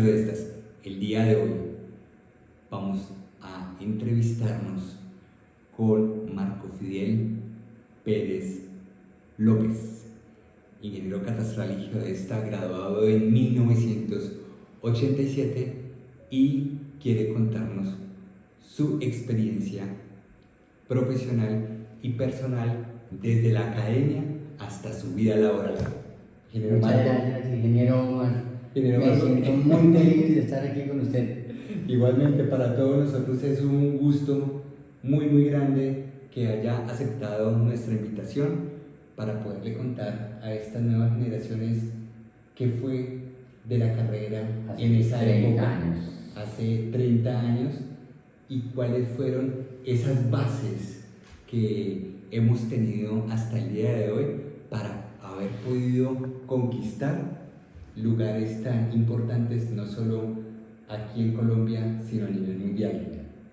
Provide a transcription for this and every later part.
quiero de estas. El día de hoy vamos a entrevistarnos con Marco Fidel Pérez López, ingeniero catastral y geodesta, graduado en 1987 y quiere contarnos su experiencia profesional y personal desde la academia hasta su vida laboral. Muchas gracias, ingeniero Omar. Ingeniero Me Marco. siento muy feliz de estar aquí con usted. Igualmente para todos nosotros es un gusto muy grande que haya aceptado nuestra invitación para poderle contar a estas nuevas generaciones qué fue de la carrera Hace en esa 30 época, años. hace 30 años, y cuáles fueron esas bases que hemos tenido hasta el día de hoy para haber podido conquistar lugares tan importantes, no solo aquí en Colombia, sino a nivel mundial.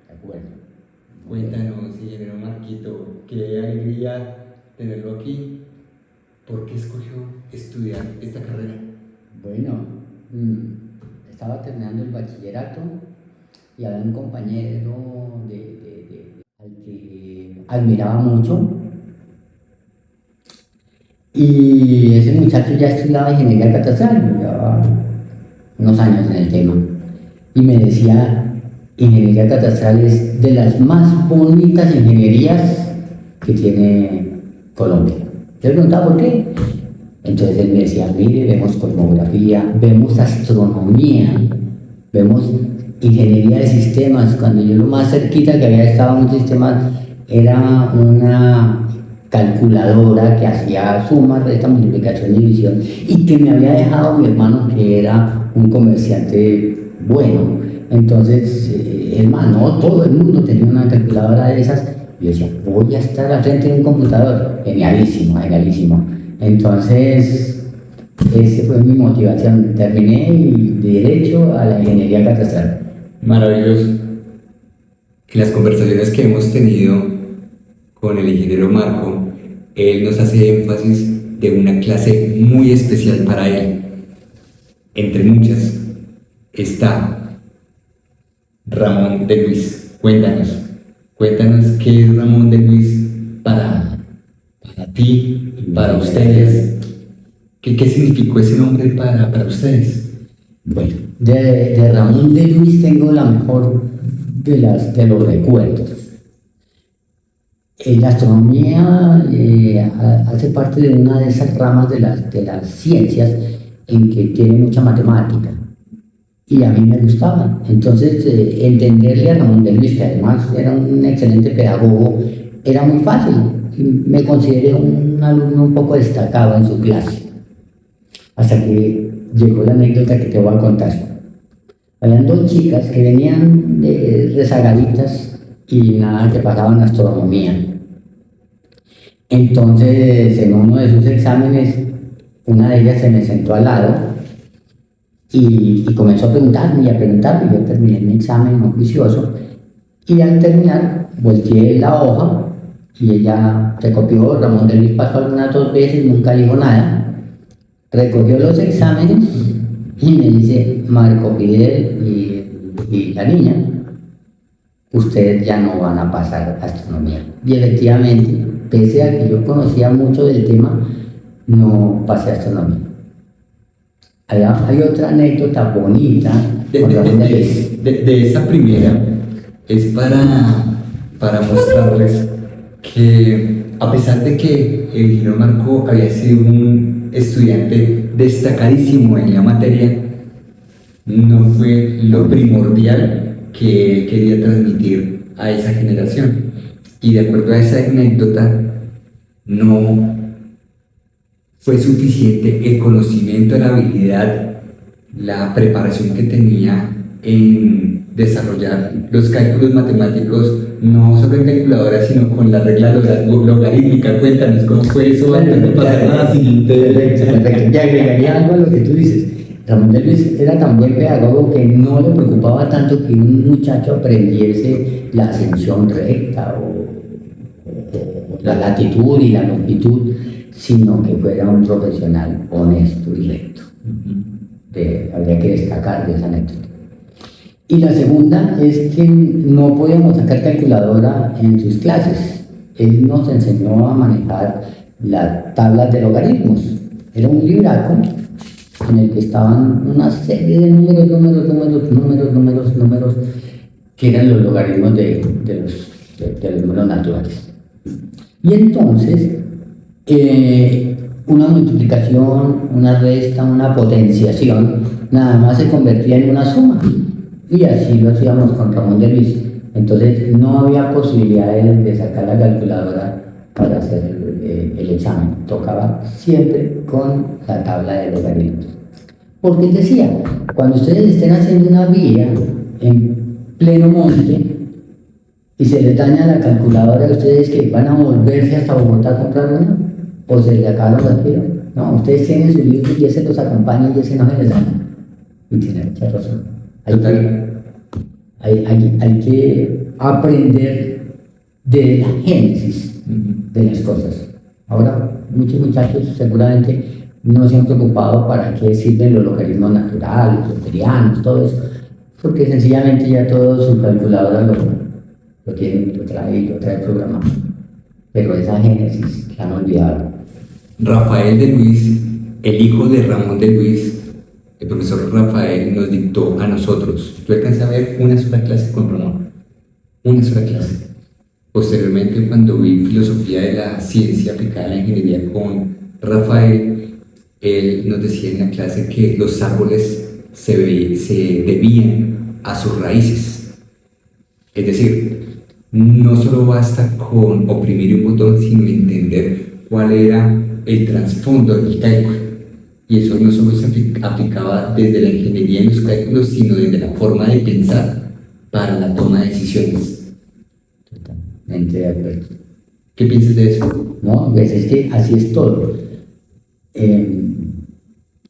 De acuerdo. Cuéntanos, ingeniero Marquito, qué alegría tenerlo aquí. ¿Por qué escogió estudiar esta carrera? Bueno, estaba terminando el bachillerato y había un compañero al que admiraba mucho. Y ese muchacho ya estudiaba ingeniería catastral, llevaba unos años en el tema. Y me decía, ingeniería catastral es de las más bonitas ingenierías que tiene Colombia. Yo le preguntaba por qué. Entonces él me decía, mire, vemos cosmografía, vemos astronomía, vemos ingeniería de sistemas. Cuando yo lo más cerquita que había estado en un sistema era una calculadora que hacía sumas, resta, multiplicación y división, y que me había dejado mi hermano, que era un comerciante bueno. Entonces, hermano, todo el mundo tenía una calculadora de esas. Yo decía, voy a estar al frente de un computador. Genialísimo, genialísimo. Entonces, esa fue mi motivación. Terminé de derecho a la ingeniería catastral. Maravilloso. En las conversaciones que hemos tenido con el ingeniero Marco, él nos hace énfasis de una clase muy especial para él. Entre muchas está Ramón de Luis. Cuéntanos qué es Ramón de Luis para ti, para ustedes. ¿Qué significó ese nombre para ustedes? Bueno, de Ramón de Luis tengo la mejor de los recuerdos. La astronomía hace parte de una de esas ramas de las ciencias en que tiene mucha matemática, y a mí me gustaba. Entonces, entenderle a Ramón de Luis, que además era un excelente pedagogo, era muy fácil. Me consideré un alumno un poco destacado en su clase, hasta que llegó la anécdota que te voy a contar. Habían dos chicas que venían rezagaditas y nada, que pasaban astronomía. Entonces, en uno de sus exámenes, una de ellas se me sentó al lado y comenzó a preguntarme. Yo terminé mi examen muy juicioso, y al terminar volteé la hoja y ella se copió. Ramón de Luis pasó algunas 2 veces, nunca dijo nada. Recogió los exámenes y me dice, Marco Fidel y la niña, ustedes ya no van a pasar astronomía. Y efectivamente, pese a que yo conocía mucho del tema, no pasé astronomía. Hay otra anécdota bonita con Ramón de Luis. De esa primera es para mostrarles que, a pesar de que el ingeniero Marco había sido un estudiante destacadísimo en la materia, no fue lo primordial que él quería transmitir a esa generación. Y de acuerdo a esa anécdota, no fue suficiente el conocimiento, la habilidad, la preparación que tenía en desarrollar los cálculos matemáticos, no solo en calculadora, sino con la regla logarítmica. Cuéntanos cómo fue eso antes de pasar a la siguiente. Perfecto. Y agregaría algo a lo que tú dices. Ramón de Luis era tan buen pedagogo que no le preocupaba tanto que un muchacho aprendiese la ascensión recta o la latitud y la longitud, sino que fuera un profesional honesto y recto. habría que destacar de esa anécdota. Y la segunda es que no podíamos sacar calculadora en sus clases. Él nos enseñó a manejar las tablas de logaritmos. Era un libraco en el que estaban una serie de números, que eran los logaritmos de los números naturales. Y entonces, una multiplicación, una resta, una potenciación, nada más se convertía en una suma. Y así lo hacíamos con Ramón de Luis. Entonces no había posibilidades de sacar la calculadora para hacer el examen. Tocaba siempre con la tabla de logaritmos. Porque él decía, cuando ustedes estén haciendo una vía en pleno monte y se les daña la calculadora, ¿ustedes que van a volverse hasta Bogotá a comprar una? ¿O se les acabaron los tiros? No, ustedes tienen su libro y ese los acompaña y ese no se les daña. Y tiene mucha razón. Hay que aprender de la génesis de las cosas. Ahora, muchos muchachos seguramente no se han preocupado para qué sirven los logaritmos naturales, los terianos, todo eso, porque sencillamente ya todo su calculadora lo tiene, lo trae programado. Pero esa génesis la han olvidado. Rafael de Luis, el hijo de Ramón de Luis, el profesor Rafael nos dictó a nosotros. Yo alcancé a ver una sola clase con Ramón, una sola clase. Posteriormente, cuando vi filosofía de la ciencia aplicada a la ingeniería con Rafael, él nos decía en la clase que los árboles se debían a sus raíces. Es decir, no solo basta con oprimir un botón, sino entender cuál era el trasfondo del cálculo. Y eso no solo se aplicaba desde la ingeniería en los cálculos, sino desde la forma de pensar para la toma de decisiones. Totalmente de acuerdo. ¿Qué piensas de eso? No, pues es que así es todo.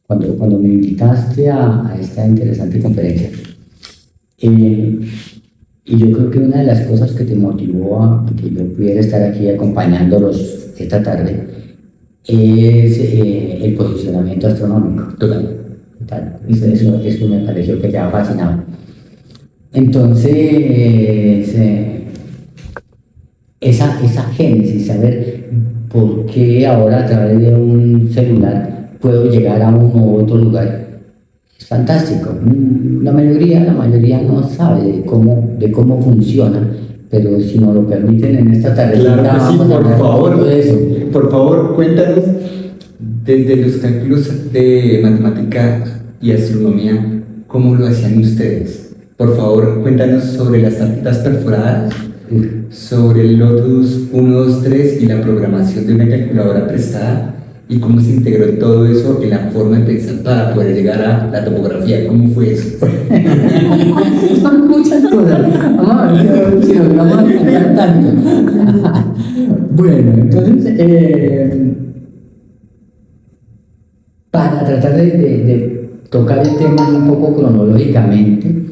Cuando me invitaste a esta interesante conferencia, y yo creo que una de las cosas que te motivó a que yo pudiera estar aquí acompañándolos esta tarde es el posicionamiento astronómico. Total. Eso me pareció que te ha fascinado. Entonces, esa génesis, saber por qué ahora a través de un celular puedo llegar a uno u otro lugar, es fantástico. La mayoría no sabe de cómo funciona, pero si nos lo permiten en esta tarde, claro que sí, por favor, cuéntanos desde los cálculos de matemática y astronomía, ¿cómo lo hacían ustedes? Por favor, cuéntanos sobre las tarjetas perforadas, sobre el Lotus 1, 2, 3 y la programación de una calculadora prestada, y cómo se integró todo eso en la forma de pensar para poder llegar a la topografía. ¿Cómo fue eso? Son muchas cosas. Vamos a ver si logramos entender tanto. Bueno, entonces, para tratar de tocar el tema un poco cronológicamente,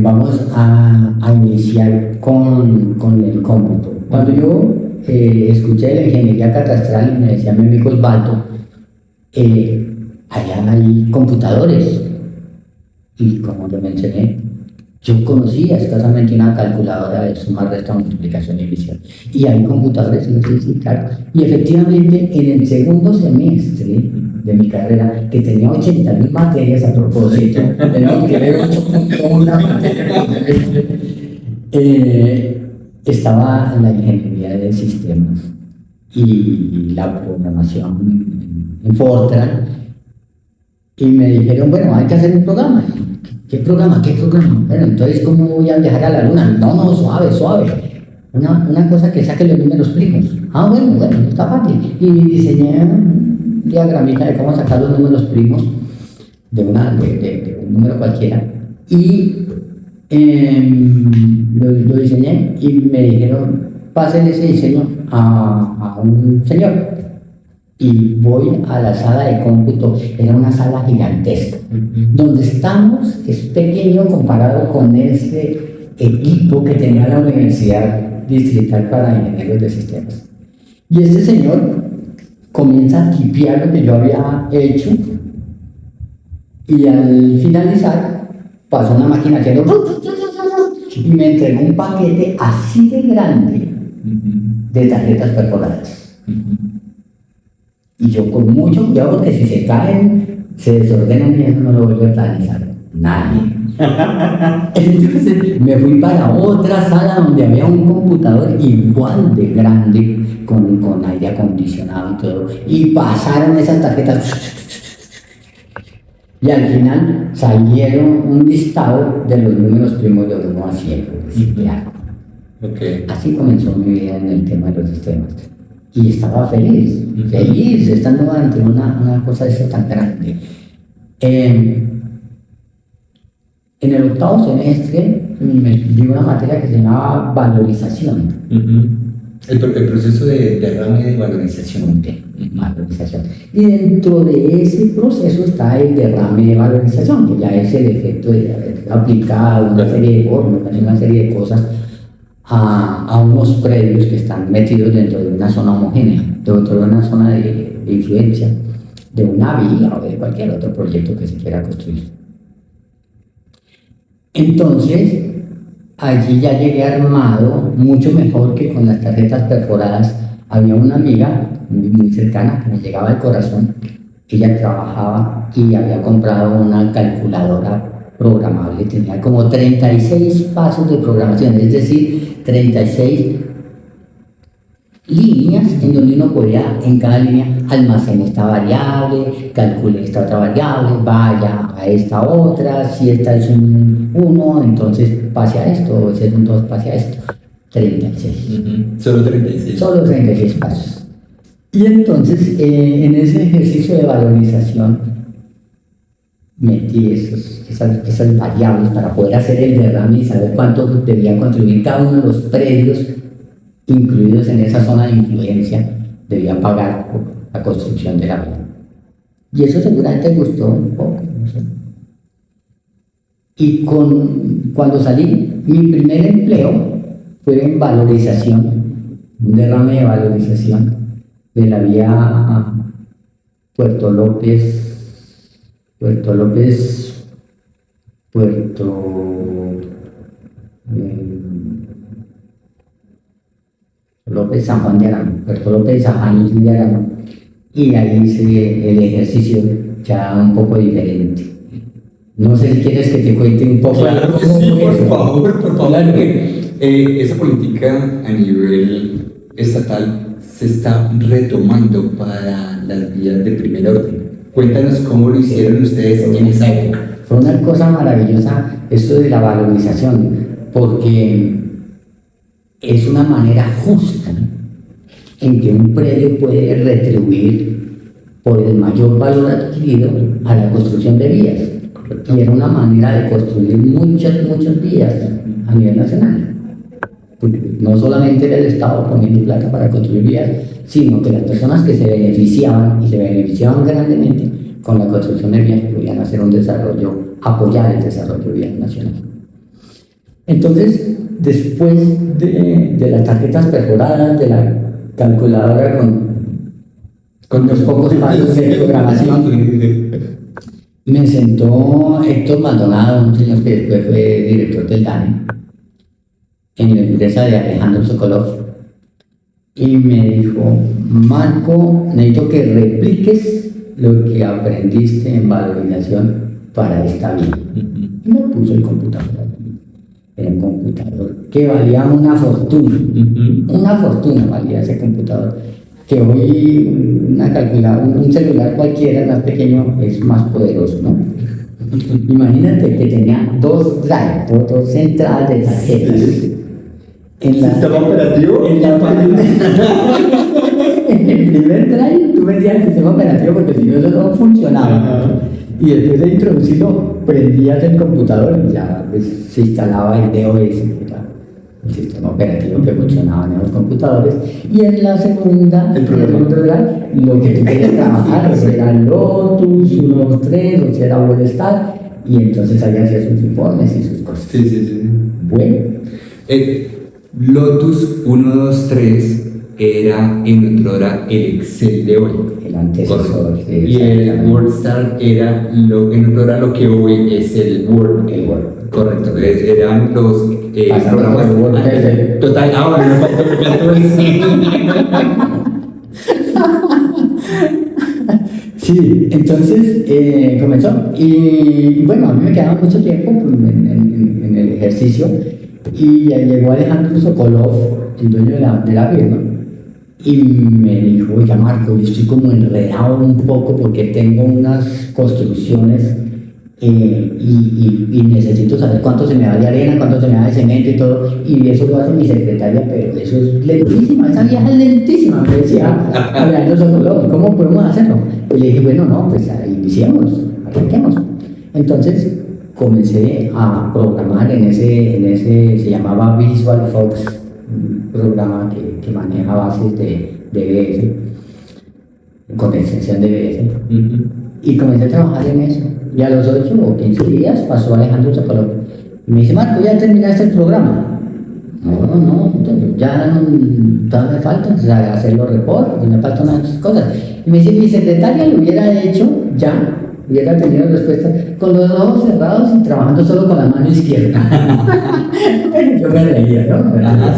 vamos a iniciar con el cómputo. Cuando yo escuché de la ingeniería catastral y me decía mi amigo Osvaldo, allá hay computadores, y como lo mencioné, yo conocía escasamente una calculadora de suma, resta, multiplicación y división, y hay computadores, sí, claro. Y efectivamente en el segundo semestre de mi carrera, que tenía 80.000 materias a propósito, tenemos que ver 8.1 materia, estaba en la ingeniería de sistemas y la programación en Fortran, y me dijeron, bueno, hay que hacer un programa. ¿Qué programa? Bueno, entonces, ¿cómo voy a viajar a la luna? No, suave. Una cosa que saque los números primos. Bueno, está fácil. Y diseñé un diagramita de cómo sacar los números primos de un número cualquiera. Y lo diseñé y me dijeron, pásenle ese diseño a un señor. Y voy a la sala de cómputo, era una sala gigantesca. Donde estamos es pequeño comparado con ese equipo que tenía la Universidad Distrital para Ingenieros de Sistemas. Y este señor comienza a tipear lo que yo había hecho Y al finalizar, pasó una máquina que y me entregó un paquete así de grande de tarjetas perforadas. Y yo con mucho cuidado, porque si se caen, se desordenan y eso no lo vuelve a realizar nadie. Entonces me fui para otra sala donde había un computador igual de grande, con aire acondicionado y todo, y pasaron esas tarjetas. Y al final salieron un listado de los números primos de 1 a 100. Okay. Así comenzó mi vida en el tema de los sistemas. Y estaba feliz, feliz, estando ante una cosa de eso tan grande. En el 8º semestre me di una materia que se llamaba valorización. El proceso de derrame de valorización. Valorización. Y dentro de ese proceso está el derrame de valorización, que ya es el efecto de haber aplicado una serie de formas, una serie de cosas a unos predios que están metidos dentro de una zona homogénea, dentro de una zona de influencia de una vía o de cualquier otro proyecto que se quiera construir. Entonces, allí ya llegué armado, mucho mejor que con las tarjetas perforadas. Había una amiga muy cercana que me llegaba al corazón. Ella trabajaba y había comprado una calculadora programable. Tenía como 36 pasos de programación, es decir, 36 líneas en donde uno podía, en cada línea, almacene esta variable, calcule esta otra variable, vaya a esta otra, si esta es un 1, entonces pase a esto, si es un 2, pase a esto. 36. Solo 36. Solo 36 pasos. Y entonces, en ese ejercicio de valorización, metí esas variables para poder hacer el derrame y saber cuánto debía contribuir cada uno de los predios incluidos en esa zona de influencia, debían pagar por la construcción de la vía. Y eso seguramente gustó un poco, no sé. Y cuando salí, mi primer empleo fue en valorización, un derrame de valorización de la vía Puerto López San Juan de Aragón, Puerto López San Juan de Aragón, y ahí hice el ejercicio ya un poco diferente. No sé si quieres que te cuente un poco. Claro que sí, por favor. Claro que esa política a nivel estatal se está retomando para las vías de primer orden. Cuéntanos cómo lo hicieron ustedes en esa época. Fue una cosa maravillosa esto de la valorización, porque es una manera justa en que un predio puede retribuir por el mayor valor adquirido a la construcción de vías. Y era una manera de construir muchas vías a nivel nacional. Porque no solamente era el Estado poniendo plata para construir vías, sino que las personas que se beneficiaban, y se beneficiaban grandemente con la construcción de vías, podían hacer un desarrollo, apoyar el desarrollo vial nacional. Entonces, después de las tarjetas perforadas, de la calculadora con los pocos pasos de programación, me sentó Héctor Maldonado, un señor que después fue director del DANE, en la empresa de Alejandro Sokolov, y me dijo: Marco, necesito que repliques lo que aprendiste en valorización para esta vía. Y me puso el computador. Era un computador que valía una fortuna. Una fortuna valía ese computador. Que hoy una calculadora, un celular cualquiera más pequeño es más poderoso, ¿no? Imagínate que tenía dos entradas de tarjetas. ¿Sistema operativo? En el primer drive tú metías el sistema operativo, porque si no, eso no funcionaba. Y después de introducirlo, prendías el computador y ya pues, se instalaba el DOS, el sistema operativo que funcionaba en los computadores. Y en la segunda, el segundo drive, lo que tú querías trabajar, si era Lotus 1, 2, 3, o si era Wallstar, y entonces ahí hacías sus informes y sus cosas. Sí. Bueno. Lotus 1, 2, 3 era en otrora el Excel de hoy. El antecesor. Correcto. Y el WordStar era en otrora lo que hoy es el Word. El Word. Correcto, eran los Pasando por el Word Perfect. Total, bueno, me faltó Sí, entonces comenzó. Y bueno, a mí me quedaba mucho tiempo en el ejercicio. Y llegó Alejandro Sokolov, el dueño de la firma, y me dijo: oiga, Marco, yo estoy como enredado un poco porque tengo unas construcciones y necesito saber cuánto se me va de arena, cuánto se me va de cemento y todo, y eso lo hace mi secretaria, pero eso es lentísima, esa vieja es lentísima, me decía Alejandro Sokolov, ¿cómo podemos hacerlo? Y le dije: bueno, no, pues iniciemos, arranquemos. Entonces comencé a programar en ese se llamaba Visual Fox, un programa que maneja bases de BF, con extensión de BF. Y comencé a trabajar en eso. Y a los 8 o 15 días pasó Alejandro Sokolov. Y me dice: Marco, ¿ya terminaste el programa? No, ya me falta, o sea, hacer los reportes, me faltan unas cosas. Y me dice: mi secretaria lo hubiera hecho ya, hubiera tenido respuesta con los ojos cerrados y trabajando solo con la mano izquierda. Yo me reía, ¿no?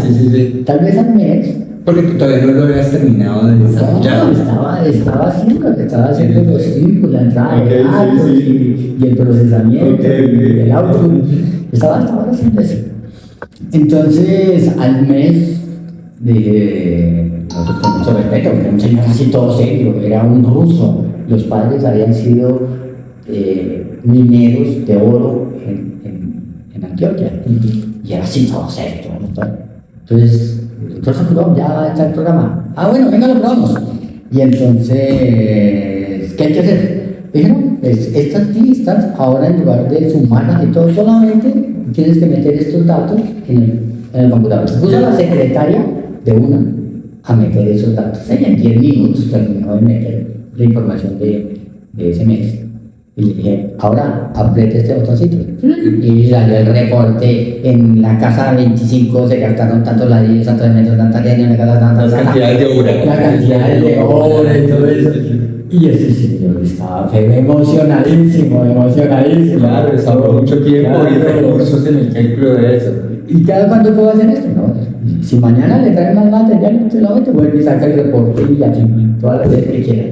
Sí. Tal vez al mes. Porque tú todavía no lo habías terminado de desarrollar. No, estaba haciendo los círculos, la entrada de datos y el procesamiento, y el output. Estaba haciendo eso. Entonces, al mes, nosotros con mucho respeto, porque era un señor así todo serio, era un ruso. Los padres habían sido mineros de oro en Antioquia. Y era así todo serio. Entonces, ya va a estar el programa. Bueno, venga, lo probamos. Y entonces, ¿qué hay que hacer? Dijeron: estas listas, ahora en lugar de sumarlas y todo, solamente tienes que meter estos datos en el computador. Puso a la secretaria de una a meter esos datos. Ella en 10 minutos terminó de meter la información de ese mes. Y le dije: ahora apriete este botoncito. Y salió el reporte: en la casa 25 se gastaron tantos ladrillos, tantos metros, tantas líneas, en la casa tantas. Las cantidades de obra. La cantidad de obra y todo eso. Y ese señor estaba emocionadísimo. Claro, estaba mucho tiempo y recursos en el cálculo de eso. ¿Y cada cuánto puedo hacer esto? No, si mañana le traen más material, usted lo mete, vuelve y saca el reporte y así, todas las veces que quiera.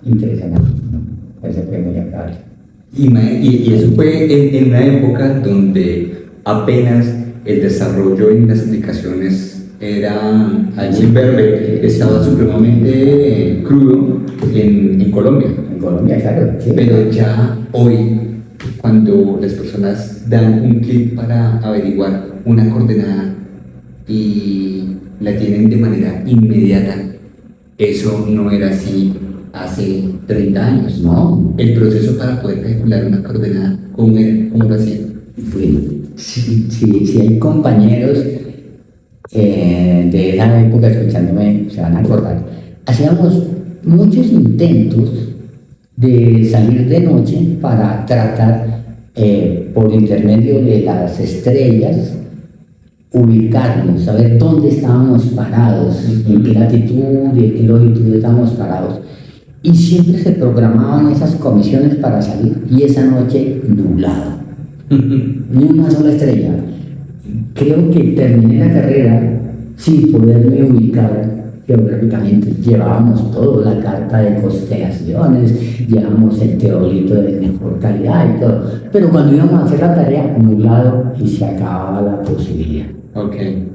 Interesante. Ese fue muy agradable. Y eso fue en una época donde apenas el desarrollo en las aplicaciones era muy verde, estaba supremamente crudo en Colombia. En Colombia, claro. Sí. Pero ya hoy, cuando las personas dan un clic para averiguar una coordenada y la tienen de manera inmediata, eso no era así hace 30 años. No. El proceso para poder calcular una coordenada, ¿cómo lo hacían? Bueno, si hay compañeros de esa época escuchándome, se van a acordar. Hacíamos muchos intentos de salir de noche para tratar, por intermedio de las estrellas, ubicarnos, saber dónde estábamos parados, en qué latitud y en qué longitud estábamos parados. Y siempre se programaban esas comisiones para salir, y esa noche nublado, ni una sola estrella. Creo que terminé la carrera sin poderme ubicar geográficamente. Llevábamos todo, la carta de constelaciones, llevábamos el teodolito de mejor calidad y todo, pero cuando íbamos a hacer la tarea, nublado, y se acababa la posibilidad. Okay.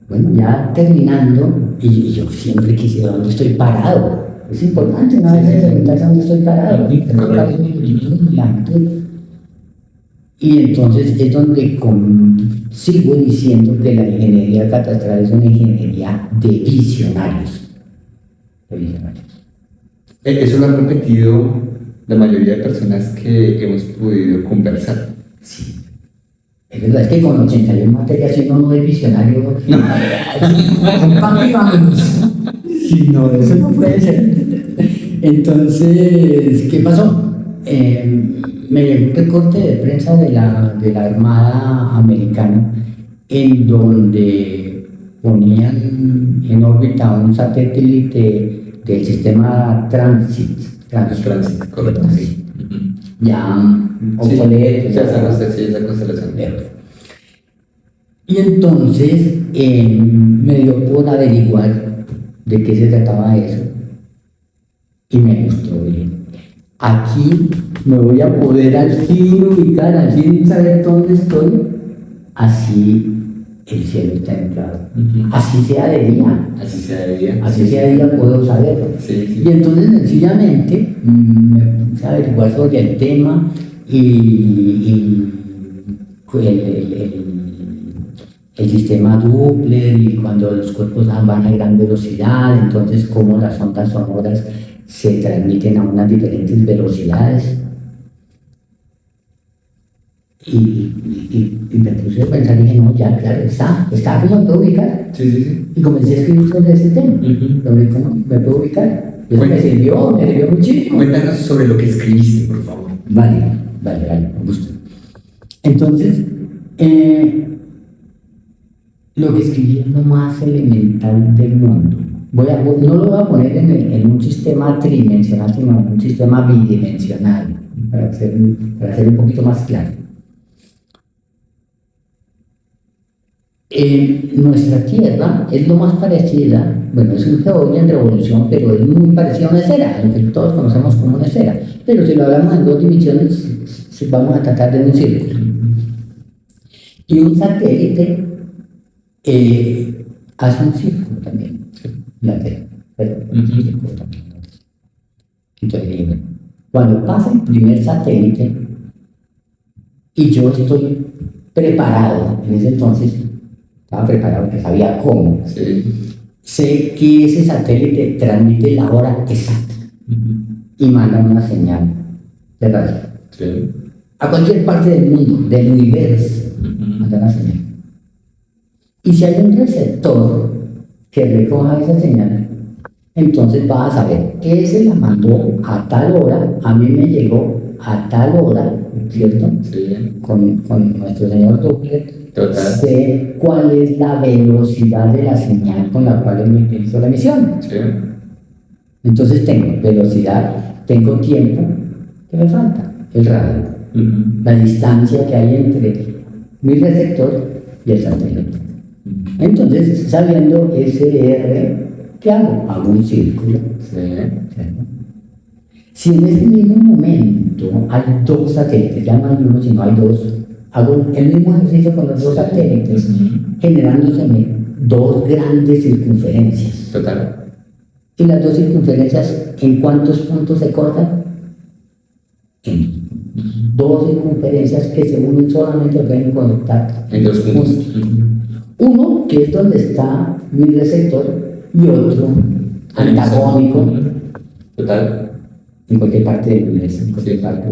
Bueno, ya terminando, y yo siempre quise dónde estoy parado. Es importante, ¿no? A veces preguntarse dónde estoy parado. Y entonces es donde sigo diciendo que la ingeniería catastral es una ingeniería de visionarios. Eso lo han repetido la mayoría de personas que hemos podido conversar. Sí. Es verdad, es que con 81 materias, si uno no es visionario, si no, eso no puede ser. Entonces, ¿qué pasó? Me llegó un recorte de prensa de la Armada Americana, en donde ponían en órbita un satélite del sistema Transit, Transit, correcto, sí. ya obsoleto. Sí, esa constelación. Y entonces me dio por averiguar de qué se trataba eso y me gustó bien. Aquí me voy a poder al fin ubicar, al fin saber dónde estoy, así el cielo está templado. Así sea de día. Así sea de día. Así sea de día puedo saberlo. Sí. Y entonces sencillamente me puse a averiguar sobre el tema y el sistema Doppler y cuando los cuerpos van a gran velocidad, entonces cómo las ondas sonoras se transmiten a unas diferentes velocidades. Y me puse a pensar y dije, no, ya, claro, está como me puedo ubicar. Sí. Y comencé a escribir sobre ese tema. ¿Cómo me puedo ubicar? Y eso me sirvió muchísimo. Cuéntanos sobre lo que escribiste, por favor. Vale, me gusta. Entonces, lo que escribí es lo más elemental del mundo. No lo voy a poner en un sistema tridimensional, sino en un sistema bidimensional, para ser un poquito más claro. Nuestra Tierra es lo más parecida, bueno, es un geoide en revolución, pero es muy parecida a una esfera, lo que todos conocemos como una esfera. Pero si lo hablamos en 2 dimensiones, vamos a tratar de un círculo. Y un satélite hace un círculo también, la Tierra, un círculo también. Entonces, bueno, cuando pasa el primer satélite y yo estoy preparado, en ese entonces estaba preparado porque sabía cómo, sé que ese satélite transmite la hora exacta y manda una señal de radio a cualquier parte del mundo, del universo, manda una señal. Y si hay un receptor que recoja esa señal, entonces va a saber que ese la mandó a tal hora, a mí me llegó a tal hora, ¿cierto? Con nuestro señor Doppler. Sé cuál es la velocidad de la señal con la cual me hizo la emisión. Entonces tengo velocidad, tengo tiempo, ¿qué me falta? El radio, la distancia que hay entre mi receptor y el satélite. Entonces, sabiendo ese R, ¿qué hago? Hago un círculo. Si en ese mismo momento hay 2 satélites, ya no hay uno, sino hay 2, hago el mismo ejercicio con los 2 satélites, generándose 2 grandes circunferencias. ¿Y las 2 circunferencias en cuántos puntos se cortan? En 2 circunferencias que se unen solamente pueden conectar en 2 puntos. Uno, que es donde está mi receptor, y otro, antagónico. En cualquier parte del universo, en cualquier parte.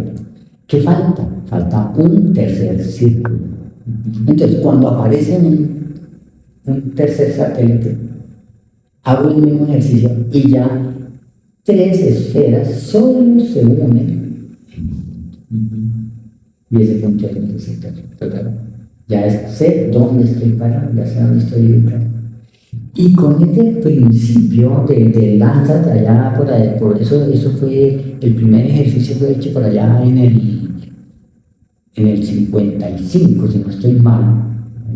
¿Qué falta? Falta un tercer círculo. Entonces, cuando aparece un tercer satélite, hago el mismo ejercicio y ya 3 esferas solo se unen. Y ese punto es el receptor. Ya sé dónde estoy parado, ya sé dónde estoy ubicado. Y con este principio de lanzas de allá, por eso fue, el primer ejercicio fue hecho por allá en el 55, si no estoy mal,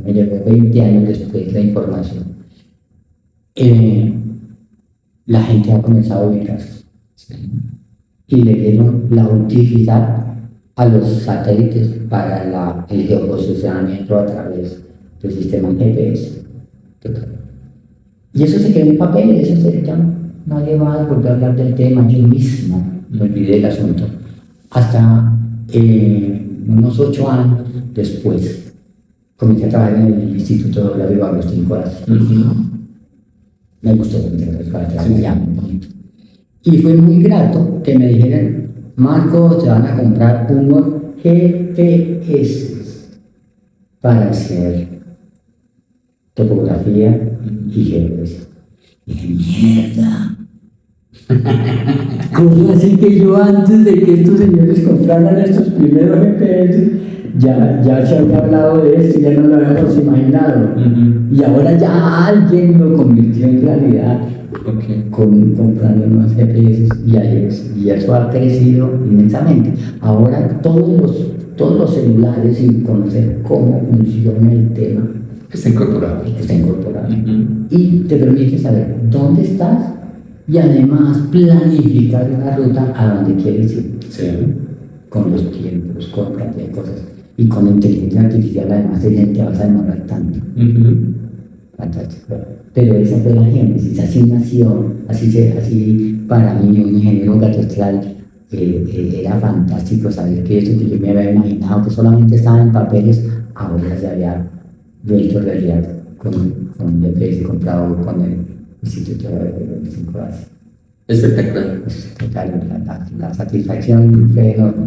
me llegó 20 años después la información. La gente ha comenzado a ubicarse y le dieron la utilidad a los satélites para el geoposicionamiento a través del sistema GPS. Y eso se quedó en papel, eso ya nadie va a volver a hablar del tema, yo mismo me olvidé del asunto. Hasta unos 8 años después comencé a trabajar en el Instituto de la Agustín Corazón. Me gustó trabajar muy bonito. Y fue muy grato que me dijeran, Marco, te van a comprar unos GPS para hacer topografía y geografía. Y dije, mierda. ¿Cómo así que yo antes de que estos señores compraran estos primeros GPS ya se había hablado de esto, ya no lo habíamos imaginado. Y ahora ya alguien lo convirtió en realidad Ok. comprando unos GPS y eso ha crecido inmensamente. Ahora todos los celulares, sin conocer cómo funciona el tema, Está incorporado. está incorporado. Y te permite saber dónde estás y además planificar una ruta a donde quieres ir, Sí. con los tiempos, con cantidad de cosas. Y con la inteligencia artificial además te vas a demorar tanto. Fantástico. Pero esa fue la génesis, así nació, así para mí, un ingeniero catastral, era fantástico saber que eso que yo me había imaginado, que solamente estaba en papeles, ahora se había vuelto realidad con el GPS comprado con el Instituto de 5 Asia. Espectacular. Claro, la satisfacción fue enorme.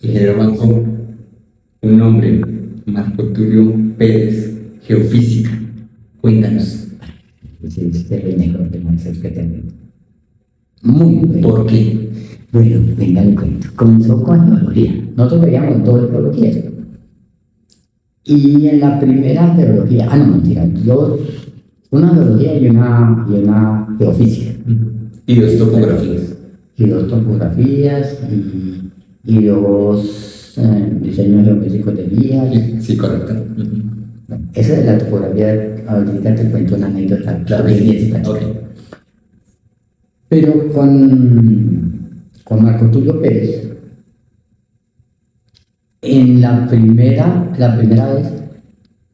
Ingeniero Marco, un nombre, Marco Tulio Pérez, geofísica. Cuéntanos. Es el mejor de los que tengo. Muy bueno. ¿Por qué? Bueno, venga, le cuento. Comenzó con geología. Nosotros veíamos todo de geología. Y en la primera geología, no, mentira, una geología y una geofísica. Y dos topografías. Y dos topografías y dos diseños geofísicos de vías. Sí, correcto. Esa es la topografía. Ahorita te cuento una anécdota. Claro, bien sí. simpática. Ok. Pero con Marco Tulio Pérez, en la primera vez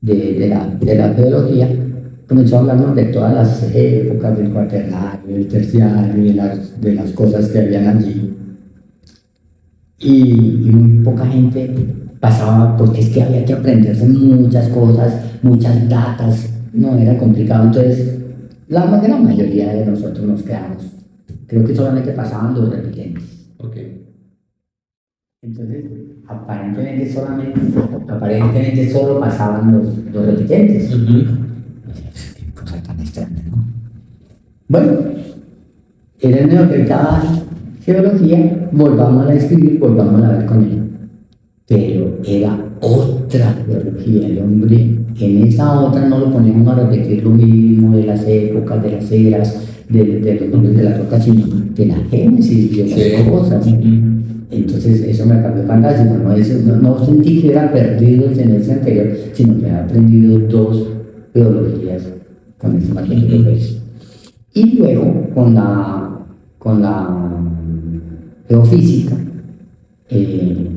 de la geología, comenzó a hablarnos de todas las épocas del cuaternario, del terciario, de las cosas que habían allí. Y muy poca gente pasaba, porque es que había que aprenderse muchas cosas, muchas datas, no era complicado. Entonces, la gran mayoría de nosotros nos quedamos. Creo que solamente pasaban los repitentes. Ok. Entonces, aparentemente solo pasaban los repitentes. Qué cosa tan extraña, ¿no? Bueno, era el único que estaba geología, volvamos a escribir, volvamos a ver con él. Pero era otra geología, el hombre. En esa otra no lo poníamos a repetir lo mismo de las épocas, de las eras, de los nombres de las rocas, sino de la génesis de las cosas. Entonces eso me cambió fantástico, no sentí que era perdido el semestre anterior, sino que había aprendido dos geologías con este material. Y luego con la geofísica, él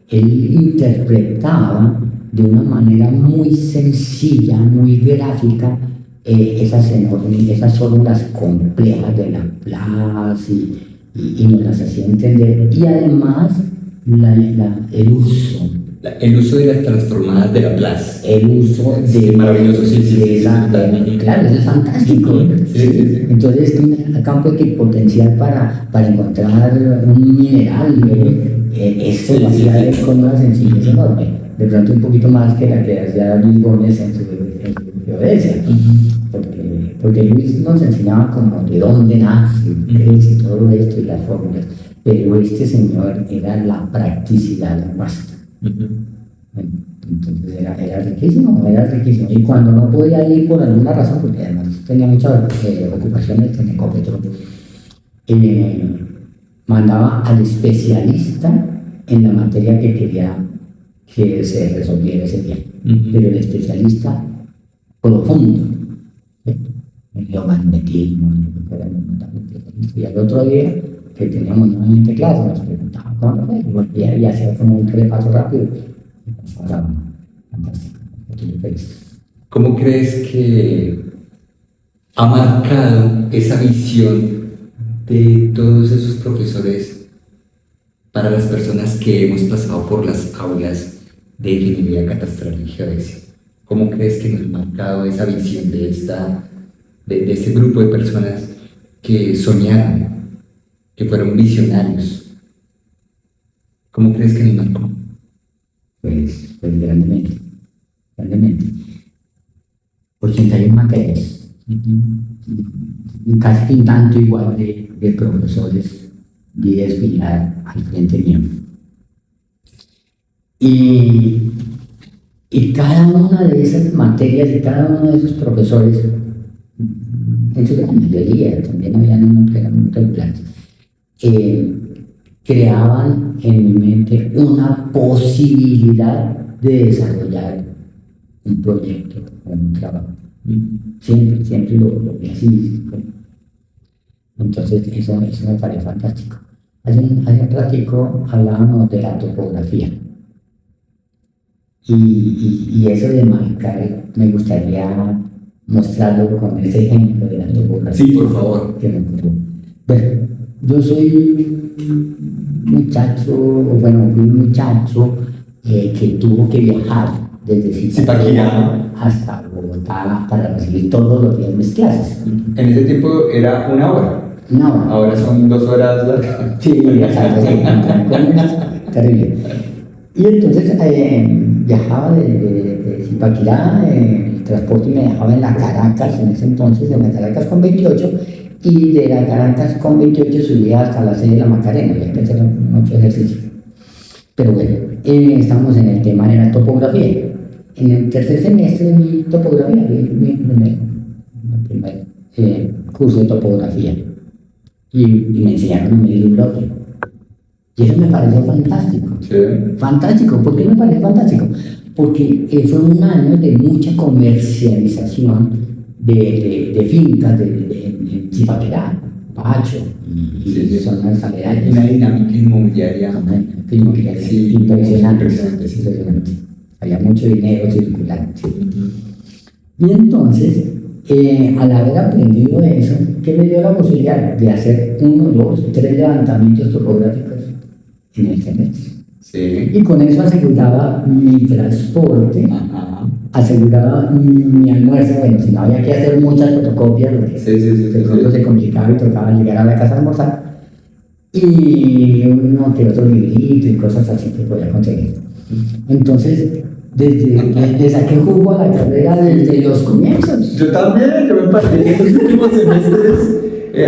interpretaba de una manera muy sencilla, muy gráfica, esas fórmulas complejas de Laplace y nos las hacía entender. Y además el uso. El uso de las transformadas de Laplace. El uso de... Sí, maravilloso, sí. Claro, eso es fantástico. Sí. Entonces, un campo equipotencial para encontrar un mineral, esto lo hacía con una sencillez enorme. De pronto un poquito más que la que hacía Luis Gómez en su geodesia. Porque Luis nos enseñaba como de dónde nace, crece y todo esto y las fórmulas. Pero este señor era la practicidad basta. Entonces era riquísimo. Y cuando no podía ir por alguna razón, porque además tenía muchas ocupaciones en Ecopetrol, mandaba al especialista en la materia que quería que se resolviera ese día. Pero el especialista profundo, el geomagnetismo, y al otro día que teníamos nuevamente clase, nos preguntaba cuándo fue, y volvía y hacía como un repaso rápido. Y pasaba fantástico. ¿Cómo crees que ha marcado esa visión de todos esos profesores para las personas que hemos pasado por las aulas de ingeniería catastral y geodesia? ¿Cómo crees que nos ha marcado esa visión de ese grupo de personas que soñaron, que fueron visionarios? ¿Cómo crees que nos marcó? Pues grandemente. 81 materias, casi un tanto igual de profesores, 10 filar al frente mío. Y, y cada una de esas materias y cada uno de esos profesores, en su gran mayoría, también habían unos que eran muy regulares, creaban en mi mente una posibilidad de desarrollar un proyecto o un trabajo. Siempre lo vi así. Entonces, eso me parece fantástico. Hace un ratico hablábamos de la topografía. Y eso de marcar, me gustaría mostrarlo con ese ejemplo de la topografía. Sí, por favor. Que me ocurrió. Bueno, yo soy un muchacho, fui un muchacho que tuvo que viajar desde Zipaquirá hasta Bogotá para recibir todos los días mis clases. En ese tiempo era 1 hora. No. Ahora son 2 horas largas. Sí, exacto, sí, terrible. Y entonces viajaba de Zipaquirá, el transporte me dejaba en la Caracas, en ese entonces, en la Caracas con 28, y de la Caracas con 28 subía hasta la sede de la Macarena, había que hacer mucho ejercicio. Pero bueno, estamos en el tema de la topografía. En el tercer semestre de mi topografía, mi primer curso de topografía, y me enseñaron a medir un bloque. Y eso me pareció fantástico. Sí. Fantástico. ¿Por qué me parece fantástico? Porque fue un año de mucha comercialización de fincas de Zipaquirá, Pacho y zonas aledañas. Una dinámica inmobiliaria. Sí, impresionante. Había mucho dinero circulante. Y entonces, al haber aprendido eso, ¿qué me dio la posibilidad de hacer 1, 2, 3 levantamientos topográficos en el semestre? Sí. Y con eso aseguraba mi transporte, aseguraba mi almuerzo. Bueno, si no había que hacer muchas fotocopias, porque de pronto se complicaba y tocaba llegar a la casa a almorzar, y uno que otro librito y cosas así que podía conseguir. Entonces, le saqué jugo a la carrera desde los comienzos. Yo también, yo me pasé en los últimos semestres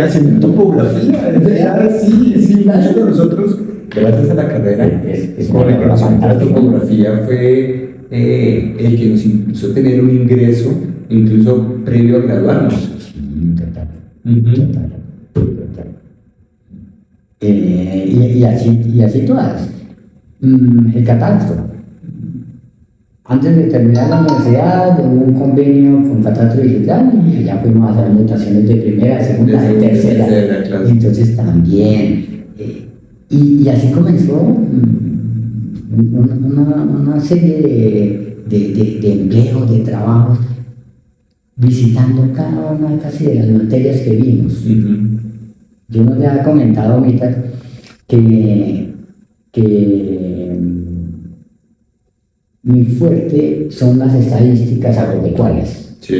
haciendo topografía. Sí, muchos de nosotros, gracias a la carrera, con el conocimiento de la topografía fue el que nos impulsó a tener un ingreso, incluso previo a graduarnos. Total. Y así todas. El catastro. Antes de terminar la universidad, hubo un convenio con Catastro Digital y ya fuimos a hacer anotaciones de primera, segunda, de tercera. Clase. Entonces también. Y así comenzó una serie de empleos, de trabajos, visitando cada una casi de las materias que vimos. Yo no te había comentado ahorita que mi fuerte son las estadísticas agropecuarias. Sí.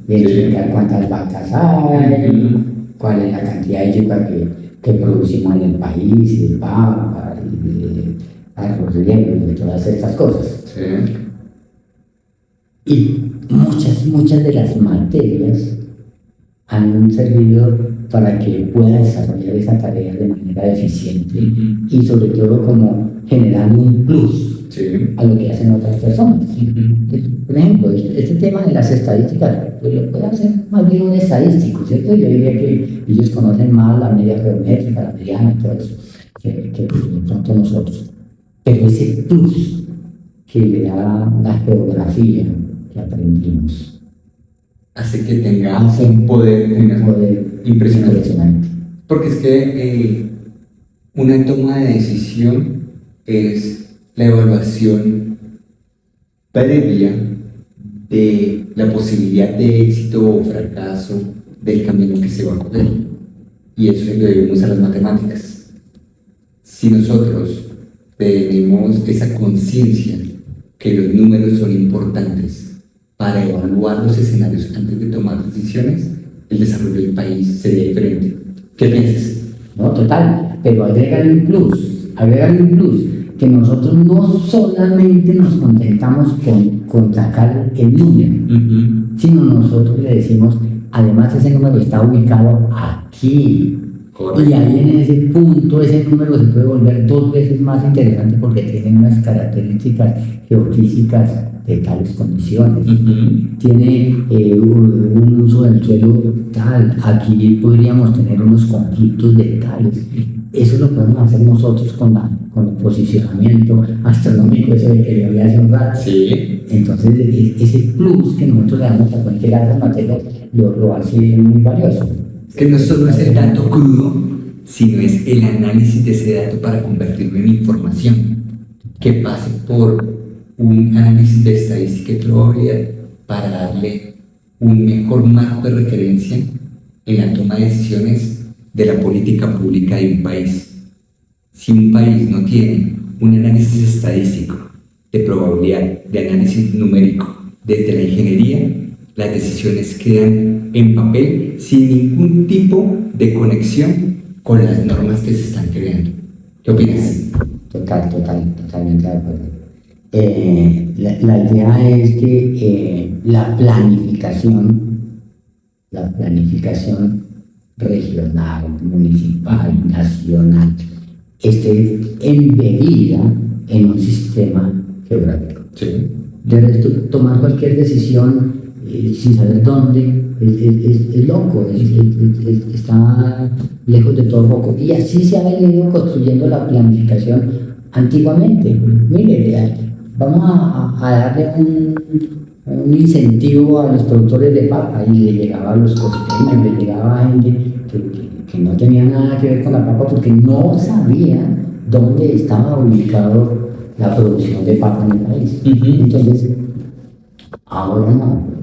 Verificar cuántas vacas hay, cuál es la cantidad de yuca que producimos en el país, de papa, de arroz riego, de todas estas cosas. Sí. Y muchas de las materias han servido para que pueda desarrollar esa tarea de manera eficiente y sobre todo como generando un plus a lo que hacen otras personas. Por ejemplo, este tema de las estadísticas, pues lo puede hacer más bien un estadístico, ¿cierto? Yo diría que ellos conocen más la media geométrica, la mediana y todo eso, que de pronto nosotros. Pero ese plus que le da la geografía que aprendimos hace que tenga un poder impresionante. Porque es que una toma de decisión es la evaluación previa de la posibilidad de éxito o fracaso del camino que se va a correr. Y eso lo debemos a las matemáticas. Si nosotros tenemos esa conciencia que los números son importantes para evaluar los escenarios antes de tomar decisiones, el desarrollo del país sería diferente. ¿Qué piensas? No, total, pero agrégale un plus, que nosotros no solamente nos contentamos con sacar el número, sino nosotros le decimos, además ese número está ubicado aquí, Correcto. Y ahí en ese punto, ese número se puede volver 2 veces más interesante porque tiene unas características geofísicas de tales condiciones. Ujú. Tiene un uso del suelo tal, aquí podríamos tener unos conflictos de tales. Eso lo podemos hacer nosotros con el posicionamiento astronómico, eso de que le hablé hace un rato. Sí. Entonces, ese plus que nosotros le damos a cualquier arte material lo hace muy valioso. Es que no solo es el dato crudo, sino es el análisis de ese dato para convertirlo en información que pase por un análisis de estadística y probabilidad para darle un mejor marco de referencia en la toma de decisiones de la política pública de un país. Si un país no tiene un análisis estadístico, de probabilidad, de análisis numérico, desde la ingeniería, las decisiones quedan en papel sin ningún tipo de conexión con las normas que se están creando. ¿Qué opinas? Totalmente de acuerdo. La idea es que la planificación regional, municipal, nacional, esté embebida en un sistema geográfico. Sí. De resto, tomar cualquier decisión sin saber dónde es loco, está lejos de todo foco. Y así se ha venido construyendo la planificación antiguamente. Mire, vamos a darle un incentivo a los productores de papa y le llegaba a los costeños, le llegaba a gente que no tenía nada que ver con la papa porque no sabía dónde estaba ubicado la producción de papa en el país. Uh-huh. Entonces, ahora no.